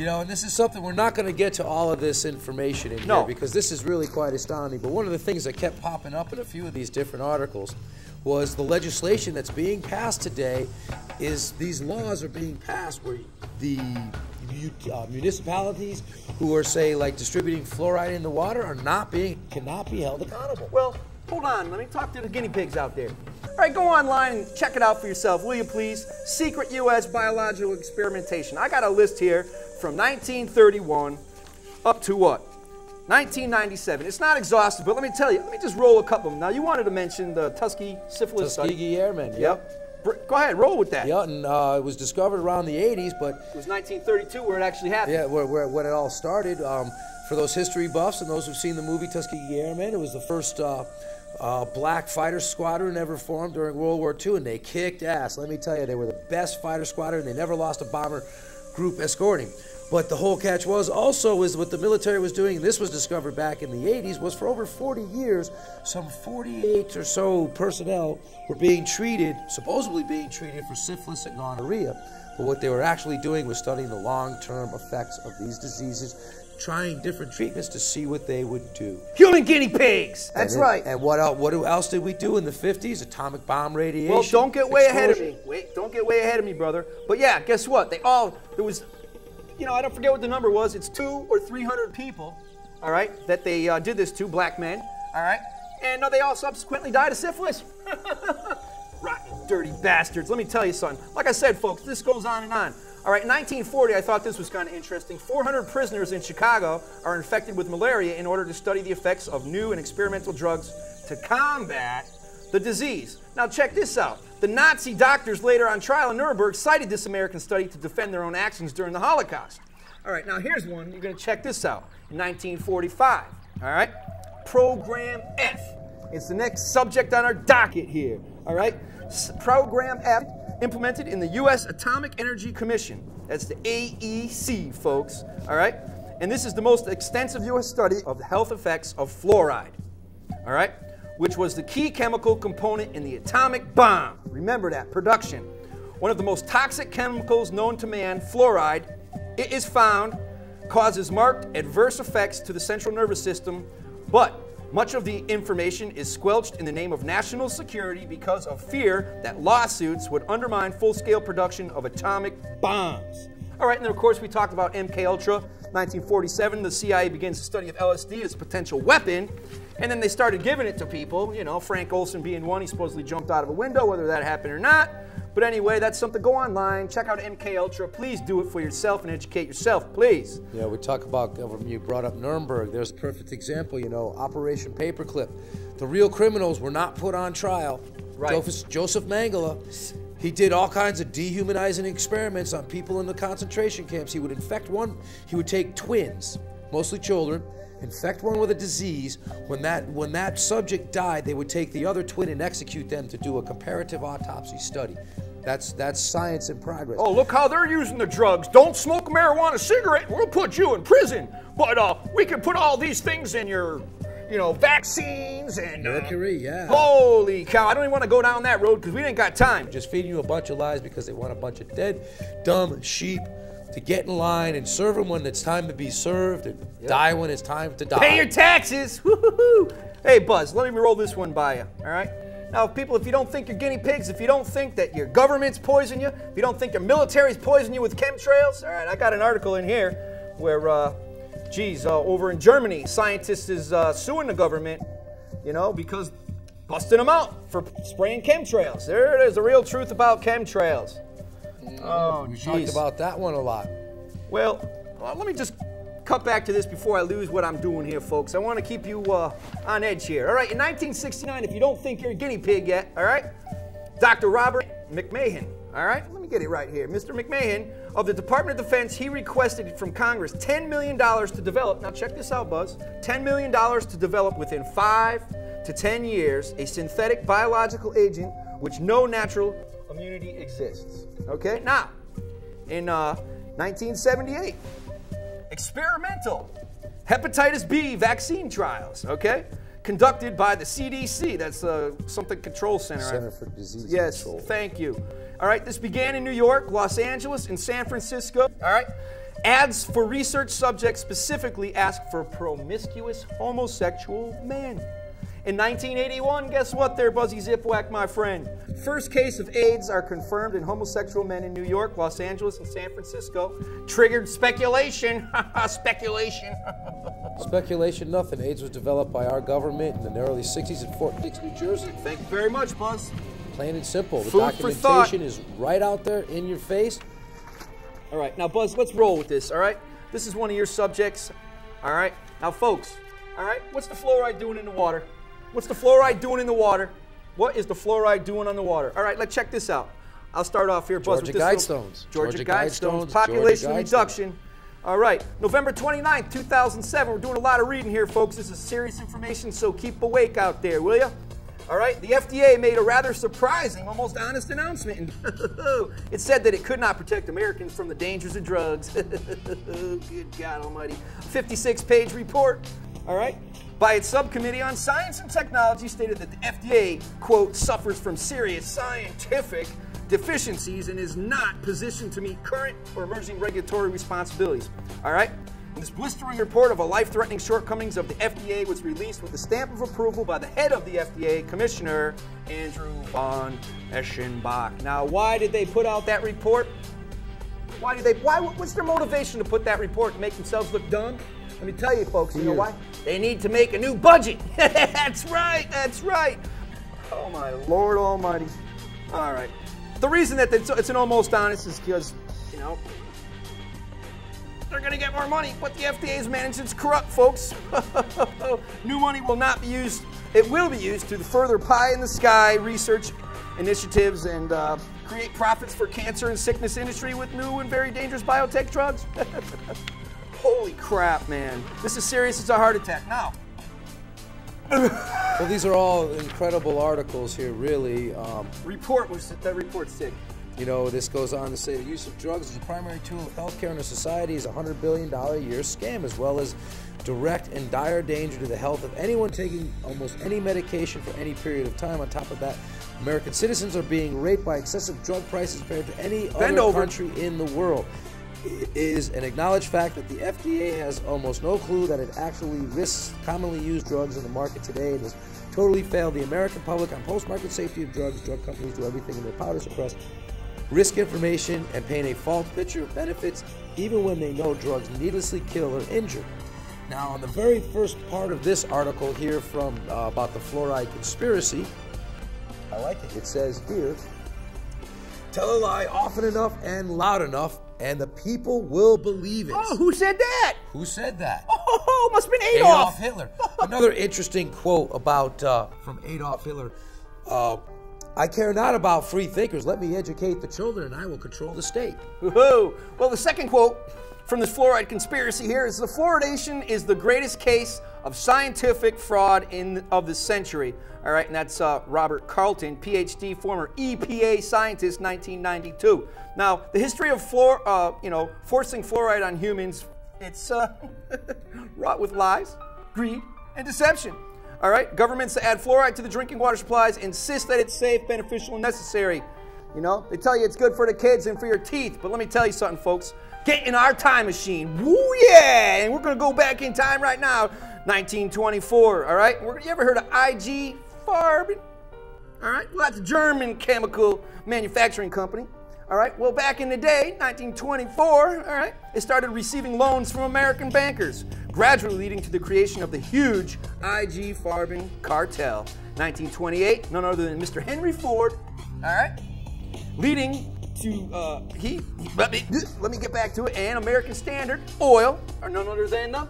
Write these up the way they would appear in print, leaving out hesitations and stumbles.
You know, and this is something, we're not going to get to all of this information in here because this is really quite astounding. But one of the things that kept popping up in a few of these different articles was the legislation that's being passed today is these laws are being passed where the municipalities who are, say, like distributing fluoride in the water cannot be held accountable. Well, hold on. Let me talk to the guinea pigs out there. All right, go online and check it out for yourself, will you please? Secret U.S. biological experimentation. I got a list here from 1931 up to what? 1997. It's not exhaustive, but let me tell you. Let me just roll a couple of them. Now, you wanted to mention the Tuskegee syphilis study. Tuskegee Airmen, Yep. Go ahead, roll with that. Yeah, and it was discovered around the 80s, but... It was 1932 where it actually happened. Yeah, when it all started. For those history buffs and those who've seen the movie Tuskegee Airmen, it was the first black fighter squadron ever formed during World War II, and they kicked ass. Let me tell you, they were the best fighter squadron. They never lost a bomber group escorting. But the whole catch was what the military was doing, and this was discovered back in the 80s, was for over 40 years, some 48 or so personnel were being treated, supposedly being treated for syphilis and gonorrhea. But what they were actually doing was studying the long-term effects of these diseases, trying different treatments to see what they would do. Human guinea pigs! That's right. And what else did we do in the 50s? Atomic bomb radiation. Well, don't get way ahead of me. Wait, don't get way ahead of me, brother. But yeah, guess what? There was... You know, I don't forget what the number was. It's 200 or 300 people, all right, that they did this to, black men, all right? And they all subsequently died of syphilis. Rotten, dirty bastards. Let me tell you something. Like I said, folks, this goes on and on. All right, in 1940, I thought this was kind of interesting. 400 prisoners in Chicago are infected with malaria in order to study the effects of new and experimental drugs to combat the disease. Now, check this out. The Nazi doctors later on trial in Nuremberg cited this American study to defend their own actions during the Holocaust. All right, now here's one. You're going to check this out. In 1945, all right? Program F. It's the next subject on our docket here, all right? Program F, implemented in the U.S. Atomic Energy Commission. That's the AEC, folks, all right? And this is the most extensive U.S. study of the health effects of fluoride, all right? Which was the key chemical component in the atomic bomb. Remember that, production. One of the most toxic chemicals known to man, fluoride, it is found, causes marked adverse effects to the central nervous system, but much of the information is squelched in the name of national security because of fear that lawsuits would undermine full-scale production of atomic bombs. All right, and then of course we talked about MK Ultra. 1947, the CIA begins the study of LSD as a potential weapon, and then they started giving it to people, you know, Frank Olson being one. He supposedly jumped out of a window, whether that happened or not. But anyway, that's something. Go online, check out MK Ultra. Please do it for yourself and educate yourself, please. Yeah, we talk about, you brought up Nuremberg. There's a perfect example, you know, Operation Paperclip. The real criminals were not put on trial. Right. Joseph Mengele, he did all kinds of dehumanizing experiments on people in the concentration camps. He would infect one, he would take twins, mostly children, infect one with a disease. When that subject died, they would take the other twin and execute them to do a comparative autopsy study. That's science in progress. Oh, look how they're using the drugs. Don't smoke a marijuana cigarette, we'll put you in prison. But we can put all these things in your, you know, vaccines and... Mercury, yeah. Holy cow, I don't even want to go down that road because we ain't got time. Just feeding you a bunch of lies because they want a bunch of dead, dumb sheep to get in line and serve them when it's time to be served and die when it's time to die. Pay your taxes! Woo-hoo-hoo. Hey, Buzz, let me roll this one by you, all right? Now, people, if you don't think you're guinea pigs, if you don't think that your government's poison you, if you don't think your military's poison you with chemtrails, all right, I got an article in here where, over in Germany, scientists is suing the government, you know, because busting them out for spraying chemtrails. There it is, the real truth about chemtrails. Oh, we talked about that one a lot. Well, let me just cut back to this before I lose what I'm doing here, folks. I want to keep you on edge here. All right, in 1969, if you don't think you're a guinea pig yet, all right, Dr. Robert McMahon, all right, let me get it right here. Mr. McMahon of the Department of Defense, he requested from Congress $10 million to develop, now check this out, Buzz, $10 million to develop within 5 to 10 years a synthetic biological agent which no natural immunity exists. Okay, now, in 1978, experimental hepatitis B vaccine trials, okay, conducted by the CDC, that's something control center. Center for Disease Control. Yes, thank you. All right, this began in New York, Los Angeles, and San Francisco, all right, Ads for research subjects specifically ask for promiscuous homosexual men. In 1981, guess what there, Buzzy Zipwhack, my friend? First case of AIDS are confirmed in homosexual men in New York, Los Angeles, and San Francisco. Triggered speculation. Speculation. Speculation, nothing. AIDS was developed by our government in the early 60s in Fort Dix, New Jersey. Thank you very much, Buzz. Plain and simple. The Food for thought. documentation is right out there in your face. All right, now, Buzz, let's roll with this, all right? This is one of your subjects, all right? Now, folks, all right, what's the fluoride doing in the water? What's the fluoride doing in the water? What is the fluoride doing on the water? All right, let's check this out. I'll start off here, Buzz, Georgia with this Guidestones. Georgia Guidestones. Population reduction. All right, November 29th, 2007. We're doing a lot of reading here, folks. This is serious information, so keep awake out there, will you? All right, the FDA made a rather surprising, almost honest announcement. It said that it could not protect Americans from the dangers of drugs. Good God almighty. A 56-page report, all right, by its subcommittee on science and technology stated that the FDA, quote, suffers from serious scientific deficiencies and is not positioned to meet current or emerging regulatory responsibilities. All right? And this blistering report of a life-threatening shortcomings of the FDA was released with the stamp of approval by the head of the FDA, Commissioner Andrew von Eschenbach. Now, why did they put out that report? What's their motivation to put that report? To make themselves look dumb? Let me tell you, folks, you know why? They need to make a new budget. That's right, that's right. Oh, my Lord almighty. All right. The reason that it's an almost honest is because, you know, they're going to get more money, but the FDA's management's corrupt, folks. New money will not be used. It will be used to further pie-in-the-sky research initiatives and create profits for cancer and sickness industry with new and very dangerous biotech drugs. Holy crap, man. This is serious. It's a heart attack. Now. Well, these are all incredible articles here, really. That report's sick. You know, this goes on to say the use of drugs as a primary tool of healthcare in our society is a $100 billion a year scam, as well as direct and dire danger to the health of anyone taking almost any medication for any period of time. On top of that, American citizens are being raped by excessive drug prices compared to any other country in the world. It is an acknowledged fact that the FDA has almost no clue that it actually risks commonly used drugs in the market today and has totally failed the American public on post-market safety of drugs. Drug companies do everything in their power to suppress risk information and paint a false picture of benefits even when they know drugs needlessly kill or injure. Now, on the very first part of this article here from about the fluoride conspiracy, I like it. It says here, tell a lie often enough and loud enough, and the people will believe it. Oh, who said that? Who said that? Oh, must have been Adolf. Hitler. Another interesting quote about from Adolf Hitler. I care not about free thinkers. Let me educate the children, and I will control the state. Woohoo! Well, the second quote from this fluoride conspiracy here is the fluoridation is the greatest case of scientific fraud of the century. All right, and that's Robert Carlton, PhD, former EPA scientist, 1992. Now, the history of forcing fluoride on humans, it's wrought with lies, greed, and deception. All right, governments that add fluoride to the drinking water supplies insist that it's safe, beneficial, and necessary. You know, they tell you it's good for the kids and for your teeth, but let me tell you something, folks. Get in our time machine. Woo, yeah! And we're going to go back in time right now, 1924, all right? You ever heard of IG Farben? All right, well, that's a German chemical manufacturing company. All right, well, back in the day, 1924, all right, it started receiving loans from American bankers, gradually leading to the creation of the huge IG Farben cartel. 1928, none other than Mr. Henry Ford, all right, leading to, let me get back to it, and American Standard Oil, or none other than the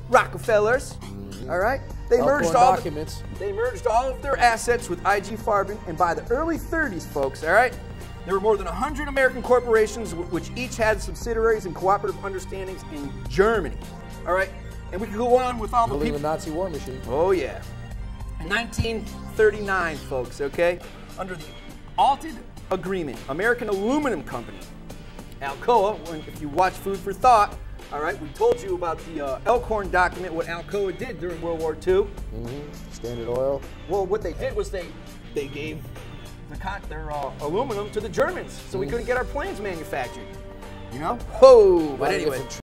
Rockefellers, all right? They merged all of their assets with IG Farben, and by the early 30s, folks, all right, there were more than 100 American corporations which each had subsidiaries and cooperative understandings in Germany. All right? And we could go on with all the people. the Nazi war machine. Oh, yeah. In 1939, folks, okay, under the Alted Agreement, American Aluminum Company, Alcoa, if you watch Food for Thought, all right, we told you about the Elkhorn document, what Alcoa did during World War II. Standard Oil. Well, what they did was they gave their aluminum to the Germans, so we couldn't get our planes manufactured. You know? Whoa! A lot But of anyway. different